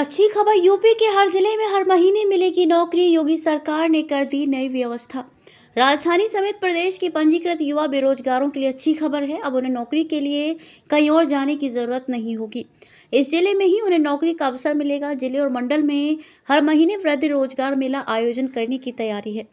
अच्छी खबर। यूपी के हर जिले में हर महीने मिलेगी नौकरी। योगी सरकार ने कर दी नई व्यवस्था। राजधानी समेत प्रदेश के पंजीकृत युवा बेरोजगारों के लिए अच्छी खबर है। अब उन्हें नौकरी के लिए कहीं और जाने की जरूरत नहीं होगी। इस जिले में ही उन्हें नौकरी का अवसर मिलेगा। जिले और मंडल में हर महीने वृद्धि रोजगार मेला आयोजन करने की तैयारी है।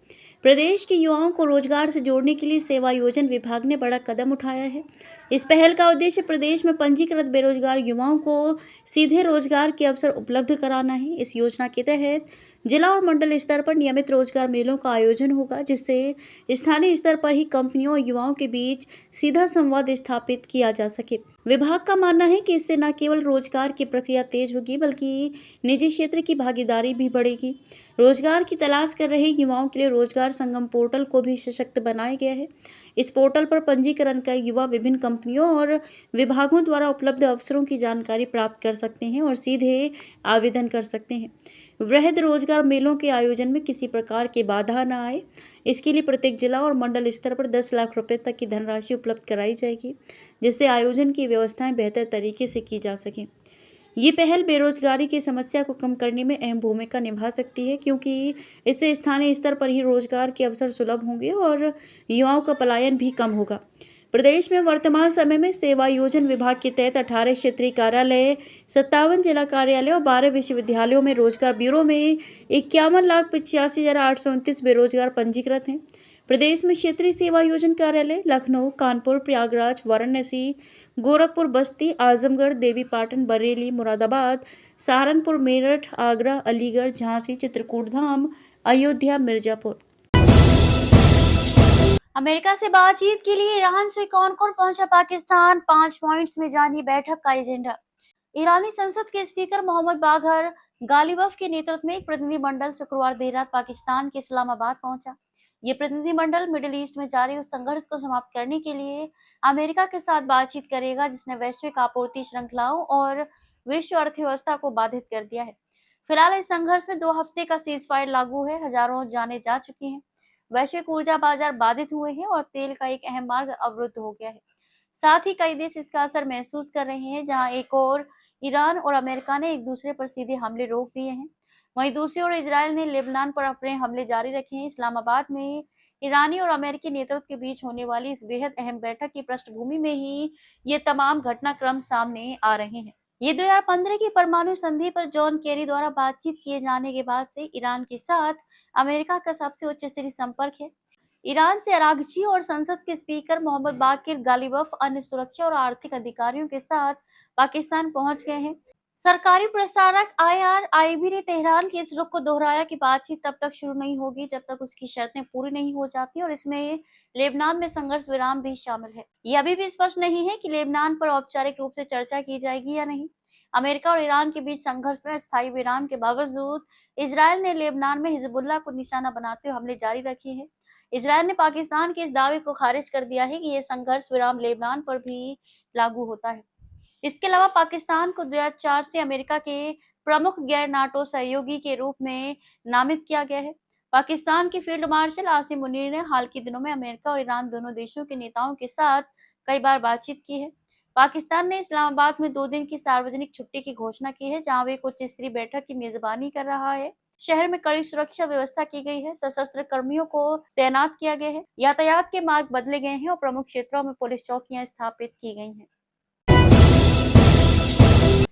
प्रदेश के युवाओं को रोजगार से जोड़ने के लिए सेवा योजन विभाग ने बड़ा कदम उठाया है। इस पहल का उद्देश्य प्रदेश में पंजीकृत बेरोजगार युवाओं को सीधे रोजगार के अवसर उपलब्ध कराना है। इस योजना के तहत जिला और मंडल स्तर पर नियमित रोजगार मेलों का आयोजन होगा, जिससे स्थानीय स्तर पर ही कंपनियों और युवाओं के बीच सीधा संवाद स्थापित किया जा सके। विभाग का मानना है कि इससे न केवल रोजगार की प्रक्रिया तेज होगी, बल्कि निजी क्षेत्र की भागीदारी भी बढ़ेगी। रोजगार की तलाश कर रहे युवाओं के लिए रोजगार संगम पोर्टल को भी सशक्त बनाया गया है। इस पोर्टल पर पंजीकरण कर युवा विभिन्न कंपनियों और विभागों द्वारा उपलब्ध अवसरों की जानकारी प्राप्त कर सकते हैं और सीधे आवेदन कर सकते हैं। वृहद रोजगार मेलों के आयोजन में किसी प्रकार की बाधा न आए, इसके लिए प्रत्येक जिला और मंडल स्तर पर 10 लाख रुपए तक की धनराशि उपलब्ध कराई जाएगी, जिससे आयोजन की व्यवस्थाएं बेहतर तरीके से की जा सकें। ये पहल बेरोजगारी की समस्या को कम करने में अहम भूमिका निभा सकती है, क्योंकि इससे स्थानीय स्तर पर ही रोजगार के अवसर सुलभ होंगे और युवाओं का पलायन भी कम होगा। प्रदेश में वर्तमान समय में सेवा योजन विभाग के तहत 18 क्षेत्रीय कार्यालय, 57 जिला कार्यालय और 12 विश्वविद्यालयों में रोजगार ब्यूरो में 51,85,829 बेरोजगार पंजीकृत हैं। प्रदेश में क्षेत्रीय सेवा योजन कार्यालय लखनऊ, कानपुर, प्रयागराज, वाराणसी, गोरखपुर, बस्ती, आजमगढ़, देवीपाटन, बरेली, मुरादाबाद, सहारनपुर, मेरठ, आगरा, अलीगढ़, झांसी, चित्रकूट धाम, अयोध्या, मिर्जापुर। अमेरिका से बातचीत के लिए ईरान से कौन कौन पहुंचा पाकिस्तान? 5 पॉइंट्स में जानिए बैठक का एजेंडा। ईरानी संसद के स्पीकर मोहम्मद बागर गालिबफ के नेतृत्व में एक प्रतिनिधिमंडल शुक्रवार देर रात पाकिस्तान के इस्लामाबाद पहुंचा। ये प्रतिनिधिमंडल मिडिल ईस्ट में जारी उस संघर्ष को समाप्त करने के लिए अमेरिका के साथ बातचीत करेगा, जिसने वैश्विक आपूर्ति श्रृंखलाओं और विश्व अर्थव्यवस्था को बाधित कर दिया है। फिलहाल इस संघर्ष में 2 हफ्ते का सीज फायर लागू है। हजारों जानें जा चुकी हैं। वैश्विक ऊर्जा बाजार बाधित हुए हैं और तेल का एक अहम मार्ग अवरुद्ध हो गया है। साथ ही कई देश इसका असर महसूस कर रहे हैं, जहां एक और ईरान और अमेरिका ने एक दूसरे पर सीधे हमले रोक दिए हैं। वहीं दूसरी ओर इजरायल ने लेबनान पर अपने हमले जारी रखे हैं। इस्लामाबाद में ईरानी और अमेरिकी नेतृत्व के बीच होने वाली इस बेहद अहम बैठक की पृष्ठभूमि में ही ये तमाम घटनाक्रम सामने आ रहे हैं। ये 2015 की परमाणु संधि पर जॉन केरी द्वारा बातचीत किए जाने के बाद से ईरान के साथ अमेरिका का सबसे उच्च स्तरीय संपर्क है। ईरान से अरागची और संसद के स्पीकर मोहम्मद बाकिर गालिबफ अन्य सुरक्षा और आर्थिक अधिकारियों के साथ पाकिस्तान पहुंच गए हैं। सरकारी प्रसारक IRIB ने तेहरान के इस रुख को दोहराया कि बातचीत तब तक शुरू नहीं होगी जब तक उसकी शर्तें पूरी नहीं हो जाती, और इसमें लेबनान में संघर्ष विराम भी शामिल है। यह अभी भी स्पष्ट नहीं है कि लेबनान पर औपचारिक रूप से चर्चा की जाएगी या नहीं। अमेरिका और ईरान के बीच संघर्ष में स्थायी विराम के बावजूद इजरायल ने लेबनान में हिजबुल्लाह को निशाना बनाते हुए हमले जारी रखे हैं। इजरायल ने पाकिस्तान के इस दावे को खारिज कर दिया है कि यह संघर्ष विराम लेबनान पर भी लागू होता है। इसके अलावा पाकिस्तान को 2004 से अमेरिका के प्रमुख गैर नाटो सहयोगी के रूप में नामित किया गया है। पाकिस्तान के फील्ड मार्शल आसिम मुनीर ने हाल के दिनों में अमेरिका और ईरान दोनों देशों के नेताओं के साथ कई बार बातचीत की है। पाकिस्तान ने इस्लामाबाद में 2 दिन की सार्वजनिक छुट्टी की घोषणा की है, जहां वे एक उच्च स्तरीय बैठक की मेजबानी कर रहा है। शहर में कड़ी सुरक्षा व्यवस्था की गई है, सशस्त्र कर्मियों को तैनात किया गया है, यातायात के मार्ग बदले गए हैं और प्रमुख क्षेत्रों में पुलिस चौकियां स्थापित की गई हैं।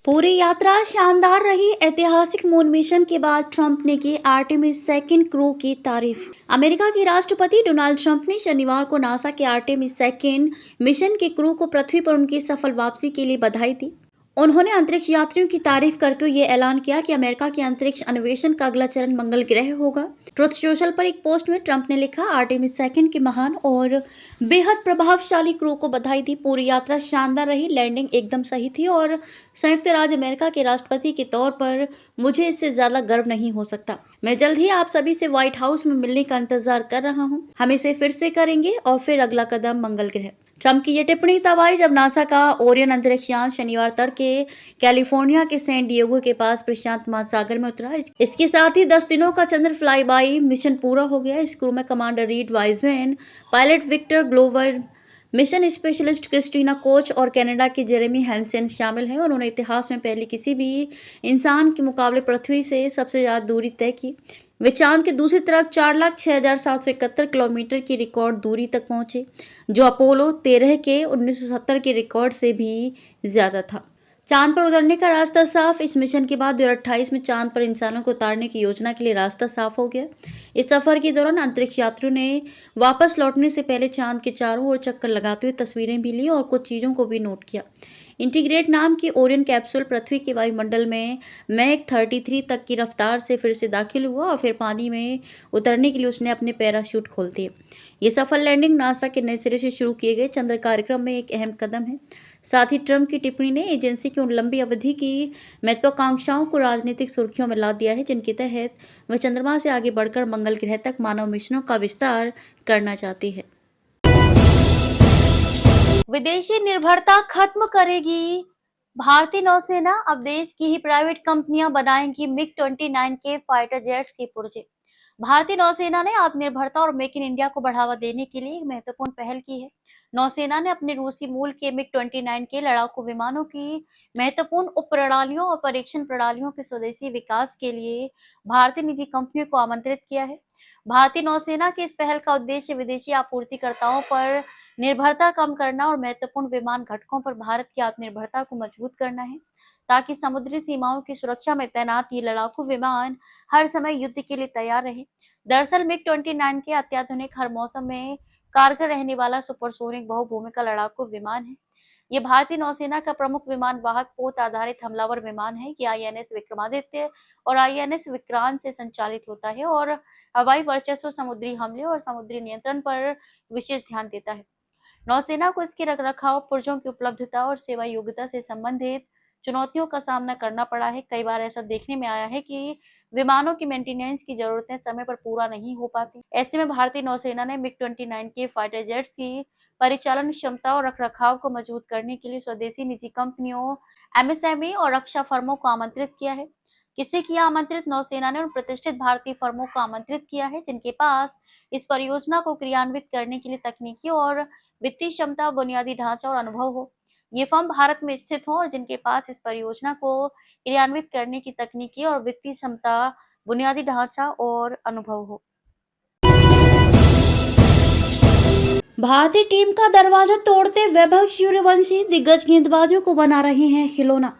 पूरी यात्रा शानदार रही। ऐतिहासिक मून मिशन के बाद ट्रंप ने की आर्टेमिस 2 क्रू की तारीफ। अमेरिका के राष्ट्रपति डोनाल्ड ट्रंप ने शनिवार को नासा के आर्टेमिस 2 मिशन के क्रू को पृथ्वी पर उनकी सफल वापसी के लिए बधाई दी। उन्होंने अंतरिक्ष यात्रियों की तारीफ करते हुए ये ऐलान किया कि अमेरिका के अंतरिक्ष अन्वेषण का अगला चरण मंगल ग्रह होगा। ट्रुथ सोशल पर एक पोस्ट में ट्रंप ने लिखा, आर्टेमिस 2 के महान और बेहद प्रभावशाली क्रू को बधाई दी। पूरी यात्रा शानदार रही, लैंडिंग एकदम सही थी और संयुक्त राज्य अमेरिका के राष्ट्रपति के तौर पर मुझे इससे ज्यादा गर्व नहीं हो सकता। मैं जल्द ही आप सभी से व्हाइट हाउस में मिलने का इंतजार कर रहा हूँ। हम इसे फिर से करेंगे और फिर अगला कदम मंगल ग्रह। ट्रंप की यह टिप्पणी तब आई जब नासा का ओरियन अंतरिक्ष यान शनिवार तड़के कैलिफोर्निया के सैन डिएगो के पास प्रशांत महासागर में उतरा। इसके साथ ही 10 दिनों का चंद्र फ्लाईबाई मिशन पूरा हो गया। इस क्रू में commander Reid Wiseman, pilot Victor Glover, mission specialist Christina Koch और कनाडा के जेरेमी हैंसन शामिल हैं। उन्होंने इतिहास में पहले किसी भी इंसान के मुकाबले पृथ्वी से सबसे ज़्यादा दूरी तय की। वे चांद के दूसरी तरफ 4,06,771 किलोमीटर की रिकॉर्ड दूरी तक पहुंचे, जो अपोलो 13 के 1970 के रिकॉर्ड से भी ज़्यादा था। चांद पर उतरने का रास्ता साफ। इस मिशन के बाद 2028 में चांद पर इंसानों को उतारने की योजना के लिए रास्ता साफ हो गया। इस सफर के दौरान अंतरिक्ष यात्रियों ने वापस लौटने से पहले चांद के चारों ओर चक्कर लगाते हुए तस्वीरें भी ली और कुछ चीज़ों को भी नोट किया। इंटीग्रेट नाम की ओरियन कैप्सूल पृथ्वी के वायुमंडल में मैक 33 तक की रफ्तार से फिर से दाखिल हुआ और फिर पानी में उतरने के लिए उसने अपने पैराशूट खोल दिए। ये सफल लैंडिंग नासा के नए सिरे से शुरू किए गए चंद्र कार्यक्रम में एक अहम कदम है। साथ ही ट्रंप की टिप्पणी ने एजेंसी की उन लंबी अवधि की महत्वाकांक्षाओं को राजनीतिक सुर्खियों में ला दिया है, जिनके तहत वह चंद्रमा से आगे बढ़कर मंगल ग्रह तक मानव मिशनों का विस्तार करना चाहती है। विदेशी निर्भरता खत्म करेगी भारतीय नौसेना। अब देश की ही प्राइवेट कंपनियां बनाएंगी मिग 29 के फाइटर जेट्स की पुर्जे। भारतीय नौसेना ने आत्मनिर्भरता और मेक इन इंडिया को बढ़ावा देने के लिए एक महत्वपूर्ण पहल की है। नौसेना ने अपने रूसी मूल के मिग 29 के लड़ाकू विमानों की महत्वपूर्ण उप प्रणालियों और परीक्षण प्रणालियों के स्वदेशी विकास के लिए भारतीय निजी कंपनियों को आमंत्रित किया है। भारतीय नौसेना की इस पहल का उद्देश्य विदेशी आपूर्तिकर्ताओं पर निर्भरता कम करना और महत्वपूर्ण विमान घटकों पर भारत की आत्मनिर्भरता को मजबूत करना है, ताकि समुद्री सीमाओं की सुरक्षा में तैनात ये लड़ाकू विमान हर समय युद्ध के लिए तैयार रहे। दरअसल मिग 29 के अत्याधुनिक हर मौसम में कारगर रहने वाला सुपरसोनिक बहुभूमिका लड़ाकू विमान है। ये भारतीय नौसेना का प्रमुख विमान वाहक पोत आधारित हमलावर विमान है। ये INS विक्रमादित्य और INS विक्रांत से संचालित होता है और हवाई वर्चस्व, समुद्री हमले और समुद्री नियंत्रण पर विशेष ध्यान देता है। नौसेना को इसके रखरखाव, पुर्जों की उपलब्धता और सेवा योग्यता से संबंधित चुनौतियों का सामना करना पड़ा है। कई बार ऐसा देखने में आया है कि विमानों की मेंटेनेंस की जरूरतें समय पर पूरा नहीं हो पाती। ऐसे में भारतीय नौसेना ने मिग 29 के फाइटर जेट्स की परिचालन क्षमता और रखरखाव को मजबूत करने के लिए स्वदेशी निजी कंपनियों, MSME और रक्षा फर्मों को आमंत्रित किया है। किसे किया आमंत्रित? नौसेना ने उन प्रतिष्ठित भारतीय फर्मों को आमंत्रित किया है जिनके पास इस परियोजना को क्रियान्वित करने के लिए तकनीकी और वित्तीय क्षमता, बुनियादी ढांचा और अनुभव हो। ये फर्म भारत में स्थित हो और जिनके पास इस परियोजना को क्रियान्वित करने की तकनीकी और वित्तीय क्षमता, बुनियादी ढांचा और अनुभव हो। भारतीय टीम का दरवाजा तोड़ते वैभव सूर्यवंशी दिग्गज गेंदबाजों को बना रहे हैं खिलौना।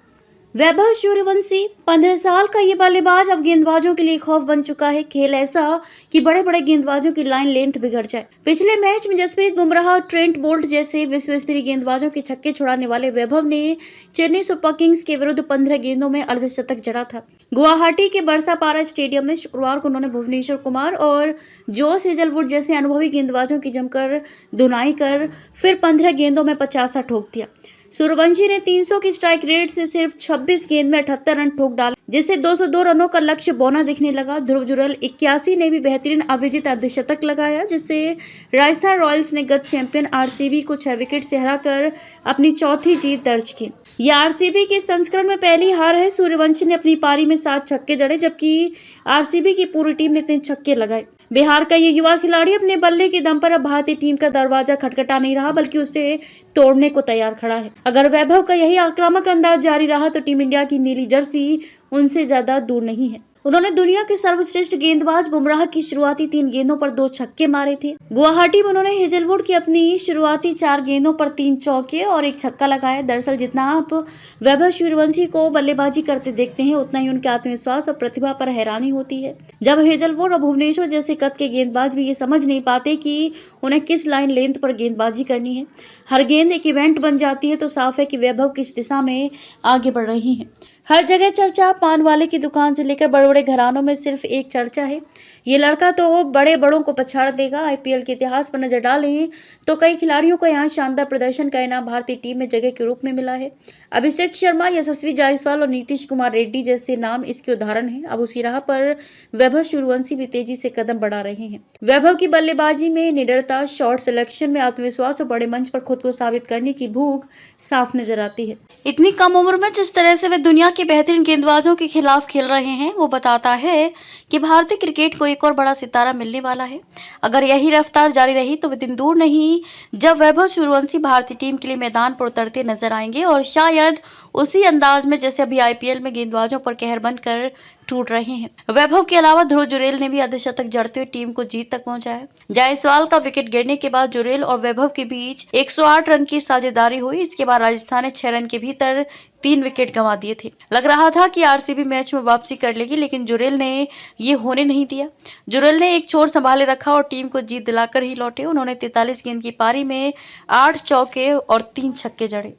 वैभव सूर्यवंशी 15 साल का ये बल्लेबाज अब गेंदबाजों के लिए खौफ बन चुका है। खेल ऐसा कि बड़े बड़े गेंदबाजों की लाइन लेंथ बिगड़ जाए। पिछले मैच में जसप्रीत बुमराह, ट्रेंट बोल्ट जैसे विश्व स्तरीय गेंदबाजों के छक्के छुड़ाने वाले वैभव ने चेन्नई सुपर किंग्स के विरुद्ध 15 गेंदों में अर्धशतक जड़ा था। गुवाहाटी के बरसापारा स्टेडियम में शुक्रवार को उन्होंने भुवनेश्वर कुमार और जोस हेजलवुड जैसे अनुभवी गेंदबाजों की जमकर धुनाई कर फिर 15 गेंदों में 50 ठोक दिया। सूर्यवंशी ने 300 की स्ट्राइक रेट से सिर्फ 26 गेंद में 78 रन ठोक डाले, जिससे 202 रनों का लक्ष्य बौना दिखने लगा। ध्रुव जुरैल 81 ने भी बेहतरीन अविजित अर्धशतक लगाया, जिससे राजस्थान रॉयल्स ने गत चैंपियन RCB को 6 विकेट से हराकर अपनी चौथी जीत दर्ज की। यह RCB के संस्करण में पहली हार है। सूर्यवंशी ने अपनी पारी में 7 छक्के जड़े, जबकि RCB की पूरी टीम ने 3 छक्के लगाए। बिहार का ये युवा खिलाड़ी अपने बल्ले के दम पर अब भारतीय टीम का दरवाजा खटखटा नहीं रहा, बल्कि उसे तोड़ने को तैयार खड़ा है। अगर वैभव का यही आक्रामक अंदाज जारी रहा तो टीम इंडिया की नीली जर्सी उनसे ज्यादा दूर नहीं है। उन्होंने दुनिया के सर्वश्रेष्ठ गेंदबाज बुमराह की शुरुआती 3 गेंदों पर 2 छक्के मारे थे। गुवाहाटी में उन्होंने हेजलवुड की अपनी शुरुआती 4 गेंदों पर 3 चौके और 1 छक्का लगाया। दरअसल जितना आप वैभव सूर्यवंशी को बल्लेबाजी करते देखते हैं, उतना ही उनके आत्मविश्वास और प्रतिभा पर हैरानी होती है। जब हेजलवुड और भुवनेश्वर जैसे कद के गेंदबाज भी ये समझ नहीं पाते कि उन्हें किस लाइन लेंथ पर गेंदबाजी करनी है, हर गेंद एक इवेंट बन जाती है, तो साफ है कि वैभव किस दिशा में आगे बढ़ रही हैं। हर जगह चर्चा, पान वाले की दुकान से लेकर बड़े बड़े घरानों में सिर्फ एक चर्चा है, ये लड़का तो बड़े बड़ों को पछाड़ देगा। IPL के इतिहास पर नजर डालें तो कई खिलाड़ियों को यहाँ शानदार प्रदर्शन का इनाम भारतीय टीम में जगह के रूप में मिला है। अभिषेक शर्मा, यशस्वी जायसवाल और नीतीश कुमार रेड्डी जैसे नाम इसके उदाहरण हैं। अब उसी राह पर वैभव सूर्यवंशी भी तेजी से कदम बढ़ा रहे हैं। वैभव की बल्लेबाजी में निडरता, शॉट सिलेक्शन में आत्मविश्वास और बड़े मंच पर खुद को साबित करने की भूख साफ नजर आती है। इतनी कम उम्र में जिस तरह से वे दुनिया के बेहतरीन गेंदबाजों के खिलाफ खेल रहे हैं, वो बता बताता है कि भारतीय क्रिकेट को एक और बड़ा सितारा मिलने वाला है। अगर यही रफ्तार जारी रही तो दिन दूर नहीं जब वैभव सूर्यवंशी भारतीय टीम के लिए मैदान पर उतरते नजर आएंगे और शायद उसी अंदाज में जैसे अभी आईपीएल में गेंदबाजों पर कहर बनकर टूट रहे हैं। वैभव के अलावा ध्रुव जुरेल ने भी अर्धशतक जड़ते हुए टीम को जीत तक पहुंचाया। जायसवाल का विकेट गिरने के बाद जुरेल और वैभव के बीच 108 रन की साझेदारी हुई। इसके बाद राजस्थान ने 6 रन के भीतर 3 विकेट गंवा दिए थे। लग रहा था कि आरसीबी मैच में वापसी कर लेगी, लेकिन जुरेल ने ये होने नहीं दिया। जुरेल ने एक छोर संभाले रखा और टीम को जीत दिलाकर ही लौटे। उन्होंने 43 गेंद की पारी में 8 चौके और 3 छक्के जड़े।